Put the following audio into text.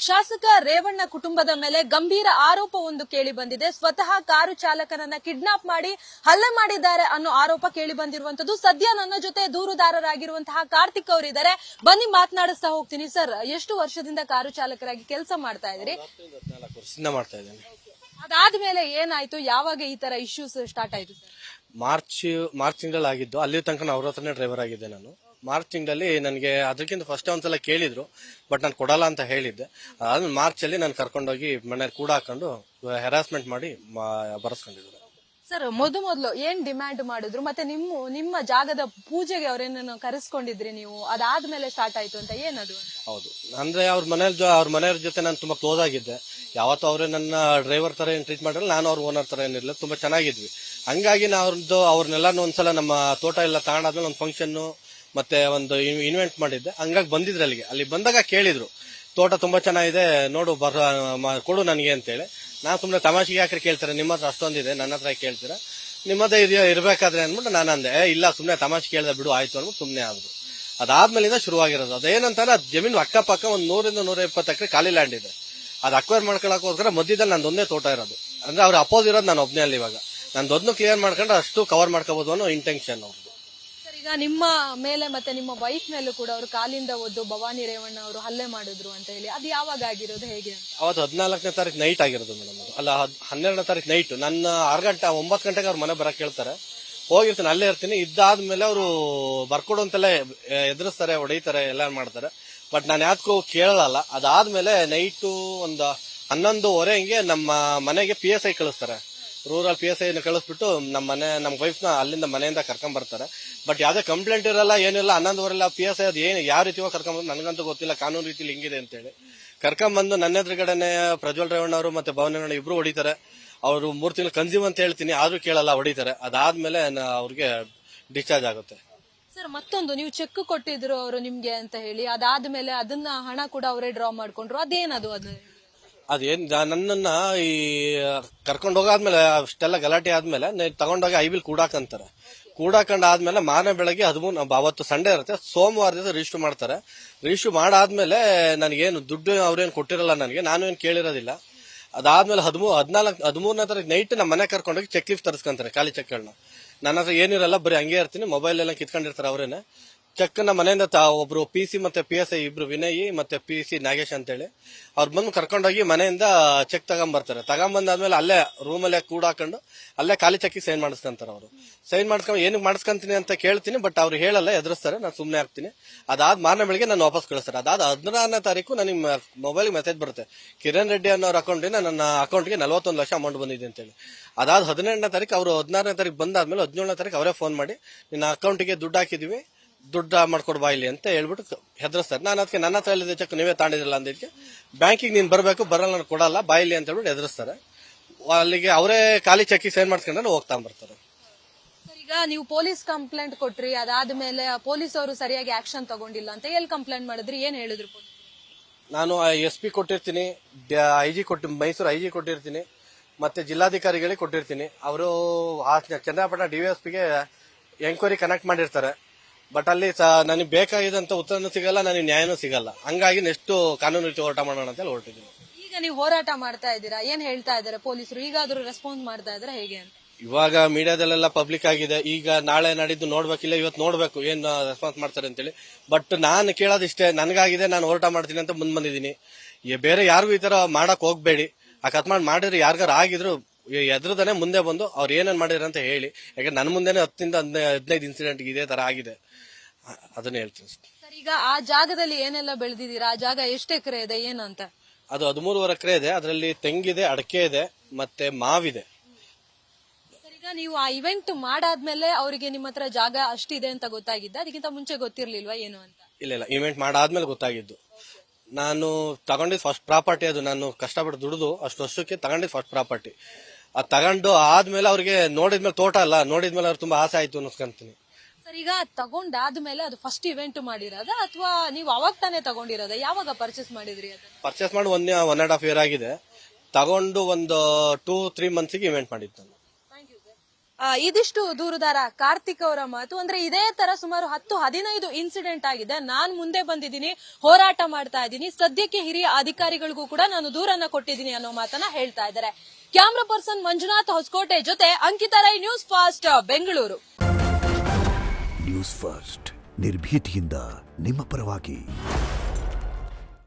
ಶಾಸಕ ರೇವಣ್ಣ ಕುಟುಂಬದ ಮೇಲೆ ಗಂಭೀರ ಆರೋಪವೊಂದು ಕೇಳಿ ಬಂದಿದೆ. ಸ್ವತಃ ಕಾರು ಚಾಲಕನನ್ನ ಕಿಡ್ನಾಪ್ ಮಾಡಿ ಹಲ್ಲೆ ಮಾಡಿದ್ದಾರೆ ಅನ್ನೋ ಆರೋಪ ಕೇಳಿ ಬಂದಿರುವಂತದ್ದು. ಸದ್ಯ ನನ್ನ ಜೊತೆ ದೂರುದಾರರಾಗಿರುವಂತಹ ಕಾರ್ತಿಕ್ ಅವರಿದ್ದಾರೆ. ಬನ್ನಿ ಮಾತನಾಡಿಸ್ತಾ ಹೋಗ್ತೀನಿ. ಸರ್, ಎಷ್ಟು ವರ್ಷದಿಂದ ಕಾರು ಚಾಲಕರಾಗಿ ಕೆಲಸ ಮಾಡ್ತಾ ಇದ್ರಿ? 14 ವರ್ಷದಿಂದ ಮಾಡ್ತಾ ಇದ್ದೇನೆ. ಅದಾದ್ಮೇಲೆ ಏನಾಯ್ತು? ಯಾವಾಗ ಈ ತರ ಇಶ್ಯೂಸ್ ಸ್ಟಾರ್ಟ್ ಆಯ್ತು? ಮಾರ್ಚ್ ತಿಂಗಳಲ್ಲಿ ಆಗಿದ್ದು. ಅಲ್ಲಿ ತನಕ ಅವ್ರ ಹತ್ರನೇ ಡ್ರೈವರ್ ಆಗಿದ್ದೆ ನಾನು. ಮಾರ್ಚ್ ತಿಂಗಳಲ್ಲಿ ನನಗೆ ಅದಕ್ಕಿಂತ ಫಸ್ಟ್ ಒಂದ್ಸಲ ಕೇಳಿದ್ರು, ಬಟ್ ನಾನು ಕೊಡಲ್ಲ ಅಂತ ಹೇಳಿದ್ದೆ. ಅದಾದ್ಮೇಲೆ ಮಾರ್ಚ್ ಅಲ್ಲಿ ನಾನು ಕರ್ಕೊಂಡೋಗಿ ಮನೇಲಿ ಕೂಡ ಹಾಕೊಂಡು ಹೆರಾಸ್ಮೆಂಟ್ ಮಾಡಿ ಬರೆಸ್ಕೊಂಡಿದ್ರು. ಸರ್, ಮೊದಲು ಏನ್ ಡಿಮ್ಯಾಂಡ್ ಮಾಡಿದ್ರು? ಮತ್ತೆ ನಿಮ್ಮ ಜಾಗದ ಪೂಜೆಗೆ ಅವ್ರೇನನ್ನು ಕರೆಸ್ಕೊಂಡಿದ್ರಿ ನೀವು? ಅದಾದ್ಮೇಲೆ ಸ್ಟಾರ್ಟ್ ಆಯ್ತು ಅಂತ ಏನದು? ಹೌದು, ಅಂದ್ರೆ ಅವ್ರ ಮನೆಯವ್ರ ಜೊತೆ ನಾನು ತುಂಬಾ ಕ್ಲೋಸ್ ಆಗಿದ್ದೆ. ಯಾವತ್ತೂ ಅವರೇ ನನ್ನ ಡ್ರೈವರ್ ತರ ಏನ್ ಟ್ರೀಟ್ ಮಾಡಿರಲ್ಲ, ನಾನು ಅವ್ರ ಓನರ್ ತರ ಏನಿರಲಿಲ್ಲ, ತುಂಬಾ ಚೆನ್ನಾಗಿದ್ವಿ. ಹಂಗಾಗಿ ಅವ್ರನ್ನೆಲ್ಲಾನು ಒಂದ್ಸಲ ನಮ್ಮ ತೋಟ ಎಲ್ಲ ತಗೊಂಡಾದ್ಮೇಲೆ ಒಂದು ಫಂಕ್ಷನ್ ಮತ್ತೆ ಒಂದು ಇನ್ವೆಂಟ್ ಮಾಡಿದ್ದೆ. ಹಂಗಾಗಿ ಬಂದಿದ್ರು ಅಲ್ಲಿ ಬಂದಾಗ ಕೇಳಿದ್ರು, ತೋಟ ತುಂಬಾ ಚೆನ್ನಾಗಿದೆ ನೋಡು, ಕೊಡು ನನಗೆ ಅಂತೇಳಿ. ನಾನು ಸುಮ್ಮನೆ ತಮಾಷೆಗೆ ಯಾಕ್ರೆ ಕೇಳ್ತಾರೆ, ನಿಮ್ಮ ಹತ್ರ ಅಷ್ಟೊಂದಿದೆ, ನನ್ನ ಹತ್ರ ಕೇಳ್ತೀರಾ, ನಿಮ್ಮ ಹತ್ರ ಇರ್ಬೇಕಾದ್ರೆ ಅಂದ್ಬಿಟ್ಟು ನಾನು ಅಂದೆ, ಇಲ್ಲ ಸುಮ್ಮನೆ ತಮಾಷೆ ಕೇಳ್ದೆ ಬಿಡು, ಆಯ್ತು ಅಂದ್ಬಿಟ್ಟು ಸುಮ್ಮನೆ ಆದ್ರು. ಅದಾದ್ಮೇಲಿಂದ ಶುರುವಾಗಿರೋದು. ಅದೇನಂತಾರ ಜಮೀನು ಅಕ್ಕಪಕ್ಕ ಒಂದು 100 ರಿಂದ 120 ಎಕರೆ ಖಾಲಿ ಲ್ಯಾಂಡ್ ಇದೆ. ಅದು ಅಕ್ವೈರ್ ಮಾಡ್ಕೊಳಕೋಸ್ಕರ ಮಧ್ಯದಲ್ಲಿ ನಂದೊಂದೇ ತೋಟ ಇರೋದು. ಅಂದ್ರೆ ಅವ್ರ ಅಪೋಸ್ ಇರೋದು ನಾನು ಒಬ್ಬನೇ ಅಲ್ಲಿ. ಇವಾಗ ನಂದೊಂದು ಕ್ಲಿಯರ್ ಮಾಡ್ಕೊಂಡ್ರೆ ಅಷ್ಟು ಕವರ್ ಮಾಡ್ಕೋಬಹುದು ಅನ್ನೋ ಇಂಟೆನ್ಷನ್ ಅವ್ರದ್ದು. ಈಗ ನಿಮ್ಮ ಮೇಲೆ ಮತ್ತೆ ನಿಮ್ಮ ವೈಫ್ ಮೇಲೂ ಕೂಡ ಅವರು ಕಾಲಿಂದ ಒದ್ದು ಭವಾನಿ ರೇವಣ್ಣ ಅವರು ಹಲ್ಲೆ ಮಾಡಿದ್ರು ಅಂತ ಹೇಳಿ, ಅದು ಯಾವಾಗ ಆಗಿರೋದು, ಹೇಗೆ? ಅವತ್ತು 14ನೇ ತಾರೀಕು ನೈಟ್ ಆಗಿರೋದು ಮೇಡಮ್. ಅಲ್ಲ, 12ನೇ ತಾರೀಕು ನೈಟ್. ನನ್ನ 9 ಗಂಟೆಗೆ ಅವ್ರ ಮನೆ ಬರಕ್ ಹೇಳ್ತಾರೆ. ಹೋಗಿರ್ತೀನಿ, ಅಲ್ಲೇ ಇರ್ತೀನಿ. ಇದ್ದಾದ್ಮೇಲೆ ಅವರು ಬರ್ಕೊಡು ಅಂತೆಲ್ಲ ಎದುರಿಸ್ತಾರೆ, ಹೊಡಿತಾರೆ, ಎಲ್ಲ ಮಾಡ್ತಾರೆ. ಬಟ್ ನಾನು ಯಾವ್ದಕ್ಕೂ ಕೇಳಲ್ಲ. ಅದಾದ್ಮೇಲೆ ನೈಟು ಒಂದು 11:30 ಹಿಂಗೆ ನಮ್ಮ ಮನೆಗೆ PSI ಕಳಿಸ್ತಾರೆ. ರೂರಲ್ PSI ಕಳಿಸ್ಬಿಟ್ಟು ನಮ್ಮ ವೈಫ್ ನ ಅಲ್ಲಿಂದ ಮನೆಯಿಂದ ಕರ್ಕೊಂಡ್ ಬರ್ತಾರೆ. ಬಟ್ ಯಾವ್ದೇ ಕಂಪ್ಲೇಂಟ್ ಇರಲ್ಲ, ಏನಿಲ್ಲ. 11:30 PSI ಅದು ಏನು ಯಾವ ರೀತಿ ಕರ್ಕೊಂಡ್ಬಂದು ನನಗಂತೂ ಗೊತ್ತಿಲ್ಲ, ಕಾನೂನು ರೀತಿಲಿ ಹಿಂಗಿದೆ ಅಂತೇಳಿ ಕರ್ಕೊಂಡ್ಬಂದು ನನ್ನ ಎದುರುಗಡೆನೆ ಪ್ರಜ್ವಲ್ ರೇವಣ್ಣ ಅವರು ಮತ್ತೆ ಭವನ ಇಬ್ರು ಹೊಡಿತಾರೆ. ಅವರು 3 ತಿಂಗಳು ಕನ್ಸ್ಯೂಮ್ ಅಂತ ಹೇಳ್ತೀನಿ, ಆದ್ರೂ ಕೇಳಲ್ಲ, ಹೊಡಿತಾರೆ. ಅದಾದ್ಮೇಲೆ ಅವ್ರಿಗೆ ಡಿಸ್ಚಾರ್ಜ್ ಆಗುತ್ತೆ. ಸರ್, ಮತ್ತೊಂದು, ನೀವು ಚೆಕ್ ಕೊಟ್ಟಿದ್ರು ಅವರು ನಿಮ್ಗೆ ಅಂತ ಹೇಳಿ, ಅದಾದ್ಮೇಲೆ ಅದನ್ನ ಹಣ ಕೂಡ ಅವರೇ ಡ್ರಾ ಮಾಡ್ಕೊಂಡ್ರು, ಅದೇನದು? ಅದೇನ್ ನನ್ನನ್ನ ಈ ಕರ್ಕೊಂಡು ಹೋಗಾದ್ಮೇಲೆ ಅಷ್ಟೆಲ್ಲ ಗಲಾಟೆ ಆದ್ಮೇಲೆ ತಗೊಂಡೋಗಿ ಐಬಿಲ್ ಕೂಡಾಕಂತಾರೆ. ಕೂಡಾಕೊಂಡ್ ಆದ್ಮೇಲೆ ಮಾರನೇ ಬೆಳಗ್ಗೆ 13, ಅವತ್ತು ಸಂಡೇ ಇರುತ್ತೆ, ಸೋಮವಾರದಿಂದ ರಿಜಿಸ್ಟರ್ ಮಾಡ್ತಾರೆ. ರಿಜಿಸ್ಟರ್ ಮಾಡಾದ್ಮೇಲೆ ನನಗೇನು ದುಡ್ಡು ಅವ್ರೇನು ಕೊಟ್ಟಿರಲ್ಲ, ನನಗೆ ನಾನು ಏನು ಕೇಳಿರೋದಿಲ್ಲ. ಅದಾದ್ಮೇಲೆ 13ನೇ ತಾರೀಕು ನೈಟ್ ನಮ್ಮ ಮನೆ ಕರ್ಕೊಂಡೋಗಿ ಚೆಕ್ ಲೀಫ್ ತರಿಸ್ಕೊಂತಾರೆ, ಖಾಲಿ ಚೆಕ್ಗಳನ್ನ. ನನ್ನ ಹತ್ರ ಏನಿರಲ್ಲ, ಬರೀ ಹಂಗೆ ಇರ್ತೀನಿ. ಮೊಬೈಲ್ ಎಲ್ಲ ಕಿತ್ಕೊಂಡಿರ್ತಾರೆ ಅವರೇನೆ. ಚೆಕ್ ನ ಮನೆಯಿಂದ ಒಬ್ರು PC ಮತ್ತೆ PSI ಇಬ್ರು, ವಿನಯ್ ಮತ್ತೆ PC ನಾಗೇಶ್ ಅಂತೇಳಿ, ಅವ್ರು ಬಂದು ಕರ್ಕೊಂಡೋಗಿ ಮನೆಯಿಂದ ಚೆಕ್ ತಗೊಂಡ್ಬರ್ತಾರೆ. ತಗೊಂಡ್ಬಂದಾದ್ಮೇಲೆ ಅಲ್ಲೇ ರೂಮಲ್ಲೇ ಕೂಡ ಹಾಕೊಂಡು ಅಲ್ಲೇ ಖಾಲಿ ಚೆಕ್ ಸೈನ್ ಮಾಡಿಸ್ಕೊಂತಾರೆ. ಅವರು ಸೈನ್ ಮಾಡಿಸ್ಕೊಂಡು ಏನಕ್ಕೆ ಮಾಡಿಸ್ಕೊಂತೀನಿ ಅಂತ ಕೇಳ್ತೀನಿ, ಬಟ್ ಅವ್ರು ಹೇಳಲ್ಲ, ಎದುರಿಸ್ತಾರೆ. ನಾನು ಸುಮ್ಮನೆ ಆಗ್ತೀನಿ. ಅದಾದ ಮಾರನೇ ಬೆಳಿಗ್ಗೆ ನಾನು ವಾಪಸ್ ಕಳಿಸ್ತಾರೆ. ಅದಾದ 16ನೇ ತಾರೀಕು ನನಗೆ ಮೊಬೈಲ್ ಮೆಸೇಜ್ ಬರುತ್ತೆ, ಕಿರಣ್ ರೆಡ್ಡಿ ಅನ್ನೋರ ಅಕೌಂಟಿನ ನನ್ನ ಅಕೌಂಟ್ಗೆ 41 ಲಕ್ಷ ಅಮೌಂಟ್ ಬಂದಿದೆ ಅಂತೇಳಿ. ಅದಾದ 17ನೇ ತಾರೀಕು ಅವರು 16ನೇ ತಾರೀಕು ಬಂದಾದ್ಮೇಲೆ 17ನೇ ತಾರೀಕು ಅವರೇ ಫೋನ್ ಮಾಡಿ, ನಿನ್ನ ಅಕೌಂಟ್ಗೆ ದುಡ್ಡು ಹಾಕಿದೀವಿ, ದುಡ್ಡು ಮಾಡ್ಕೊಡ್ ಬಾ ಇಲ್ಲಿ ಅಂತ ಹೇಳ್ಬಿಟ್ಟು ಹೆದರ್ಸ್ತಾರೆ. ನಾನು ಅದಕ್ಕೆ ನನ್ನ ಹತ್ರ ಇಲ್ಲದೆ ಚೆಕ್ ನೀವೇ ತಾಂಡಿದ್ರಲ್ಲ ಅಂದಿದ್ದಕ್ಕೆ, ಬ್ಯಾಂಕಿಗೆ ನೀನ್ ಬರ್ಬೇಕು, ಬರಲ್ಲ ನಾನು ಕೊಡಲ್ಲ, ಬಾ ಇಲ್ಲಿ ಅಂತ ಹೇಳ್ಬಿಟ್ಟು ಎದುರಿಸ್ತಾರೆ. ಅಲ್ಲಿಗೆ ಅವರೇ ಖಾಲಿ ಚೆಕ್ ಸೈನ್ ಮಾಡ್ಕೊಂಡು ಹೋಗ್ತಾ ಬರ್ತಾರೆ. ಈಗ ನೀವು ಪೊಲೀಸ್ ಕಂಪ್ಲೇಂಟ್ ಕೊಟ್ರಿ, ಅದಾದ್ಮೇಲೆ ಪೊಲೀಸ್ ಅವರು ಸರಿಯಾಗಿ ಆಕ್ಷನ್ ತಗೊಂಡಿಲ್ಲ ಅಂತ ಎಲ್ಲಿ ಕಂಪ್ಲೇಂಟ್ ಮಾಡಿದ್ರಿ, ಏನ್ ಹೇಳಿದ್ರು? ನಾನು SP ಕೊಟ್ಟಿರ್ತೀನಿ, ಮೈಸೂರು IG ಕೊಟ್ಟಿರ್ತೀನಿ, ಮತ್ತೆ ಜಿಲ್ಲಾಧಿಕಾರಿಗಳಿಗೆ ಕೊಟ್ಟಿರ್ತೀನಿ. ಅವರು ಚನ್ನರಾಯಪಟ್ಟಣ DVSPಗೆ ಎಂಕ್ವೈರಿ ಕನೆಕ್ಟ್ ಮಾಡಿರ್ತಾರೆ. ಬಟ್ ಅಲ್ಲಿ ನನಗೆ ಬೇಕಾಗಿದ್ದಂತ ಉತ್ತರನೂ ಸಿಗಲ್ಲ, ನನಗೆ ನ್ಯಾಯನೂ ಸಿಗಲ್ಲ. ಹಂಗಾಗಿ ನೆಕ್ಸ್ಟ್ ಕಾನೂನು ರೀತಿ ಹೋರಾಟ ಮಾಡೋಣ ಅಂತ ಹೊರಟಿದ್ದೀನಿ. ಈಗ ನೀವು ಹೋರಾಟ ಮಾಡ್ತಾ ಇದ್ದೀರಾ, ಏನ್ ಹೇಳ್ತಾ ಇದ್ದಾರೆ ಪೊಲೀಸರು? ಈಗಾದ್ರೂ ರೆಸ್ಪಾನ್ಸ್ ಮಾಡ್ತಾ ಇದ್ದಾರೆ, ಹೇಗೆ ಅಂತ? ಇವಾಗ ಮೀಡಿಯಾದಲ್ಲೆಲ್ಲ ಪಬ್ಲಿಕ್ ಆಗಿದೆ. ಈಗ ನಾಳೆ ನಾಡಿದ್ದು ನೋಡ್ಬೇಕಿಲ್ಲ, ಇವತ್ತು ನೋಡ್ಬೇಕು ಏನ್ ರೆಸ್ಪಾನ್ಸ್ ಮಾಡ್ತಾರೆ ಅಂತೇಳಿ. ಬಟ್ ನಾನು ಕೇಳೋದಿಷ್ಟೇ, ನನಗಾಗಿದೆ, ನಾನು ಹೋರಾಟ ಮಾಡ್ತೀನಿ ಅಂತ ಬಂದಿದ್ದೀನಿ. ಬೇರೆ ಯಾರಿಗೂ ಈ ತರ ಮಾಡಕ್ ಹೋಗ್ಬೇಡಿ. ಅಕಸ್ಮಾತ್ ಮಾಡಿದ್ರೆ ಯಾರಿಗಾರು ಆಗಿದ್ರು ಎದ್ರದಾನೆ ಮುಂದೆ ಬಂದು ಅವ್ರು ಏನೇನ್ ಮಾಡಿದ್ರು ಅಂತ ಹೇಳಿ. ಯಾಕಂದ್ರೆ ನನ್ನ ಮುಂದೆನೆ 10-15 ಇನ್ಸಿಡೆಂಟ್ ಇದೇ ತರ ಆಗಿದೆ, ಅದನ್ನ ಹೇಳ್ತೀನಿ. ಸರ್, ಈಗ ಆ ಜಾಗದಲ್ಲಿ ಏನೆಲ್ಲ ಬೆಳೆದಿದ್ದೀರಾ? ಆ ಜಾಗ ಎಷ್ಟು ಎಕರೆ ಇದೆ, ಏನಂತ? ಅದು 13.5 ಎಕರೆ ಇದೆ. ಅದರಲ್ಲಿ ತೆಂಗಿದೆ, ಅಡಕೆ ಇದೆ, ಮತ್ತೆ ಮಾವಿದೆ. ಈಗ ನೀವು ಆ ಇವೆಂಟ್ ಮಾಡಾದ್ಮೇಲೆ ಅವರಿಗೆ ನಿಮ್ಮ ಹತ್ರ ಜಾಗ ಅಷ್ಟಿದೆ ಅಂತ ಗೊತ್ತಾಗಿದ್ದ, ಅದಕ್ಕಿಂತ ಮುಂಚೆ ಗೊತ್ತಿರ್ಲಿಲ್ವಾ ಏನು ಅಂತ? ಇಲ್ಲ, ಇವೆಂಟ್ ಮಾಡಾದ್ಮೇಲೆ ಗೊತ್ತಾಗಿದ್ದು. ನಾನು ತಗೊಂಡಿದ್ ಫಸ್ಟ್ ಪ್ರಾಪರ್ಟಿ ಅದು. ನಾನು ಕಷ್ಟಪಟ್ಟು ದುಡಿದು ಅಷ್ಟು ವರ್ಷಕ್ಕೆ ತಗೊಂಡಿದ್ ಫಸ್ಟ್ ಪ್ರಾಪರ್ಟಿ. ಅದು ತಗೊಂಡು ಆದ್ಮೇಲೆ ಅವ್ರಿಗೆ ನೋಡಿದ್ಮೇಲೆ, ತೋಟ ಅಲ್ಲ ನೋಡಿದ್ಮೇಲೆ ಅವ್ರು ತುಂಬಾ ಆಸೆ ಆಯ್ತು ಅನ್ನಿಸ್ಕೊಂತೀನಿ. ಸರ್, ಈಗ ತಗೊಂಡಾದ್ಮೇಲೆ ಅದು ಫಸ್ಟ್ ಇವೆಂಟ್ ಮಾಡಿರೋದ ಅಥವಾ ನೀವು ಅವಾಗ ತಾನೇ ತಗೊಂಡಿರೋದ? ಯಾವಾಗ ಪರ್ಚೇಸ್ ಮಾಡಿದ್ರಿ? ಅದು ಪರ್ಚೇಸ್ ಮಾಡಿ 1.5 year ಆಗಿದೆ. ತಗೊಂಡು ಒಂದು 2-3 months ಇವೆಂಟ್ ಮಾಡಿದ್ದು ನಾನು. ಇದಿಷ್ಟು ದೂರುದಾರ ಕಾರ್ತಿಕ್ ಅವರ ಮಾತು. ಅಂದ್ರೆ ಇದೇ ತರ ಸುಮಾರು 10-15 ಇನ್ಸಿಡೆಂಟ್ ಆಗಿದೆ. ನಾನ್ ಮುಂದೆ ಬಂದಿದ್ದೀನಿ, ಹೋರಾಟ ಮಾಡ್ತಾ ಇದ್ದೀನಿ, ಸದ್ಯಕ್ಕೆ ಹಿರಿಯ ಅಧಿಕಾರಿಗಳಿಗೂ ಕೂಡ ನಾನು ದೂರನ್ನ ಕೊಟ್ಟಿದ್ದೀನಿ ಅನ್ನೋ ಮಾತನ್ನ ಹೇಳ್ತಾ ಇದ್ದಾರೆ. ಕ್ಯಾಮ್ರಾ ಪರ್ಸನ್ ಮಂಜುನಾಥ್ ಹೊಸಕೋಟೆ ಜೊತೆ Ankita Rai, news fast, Bengaluru. News first ನಿರ್ಭೀತಿಯಿಂದ ನಿಮ್ಮ ಪರವಾಗಿ.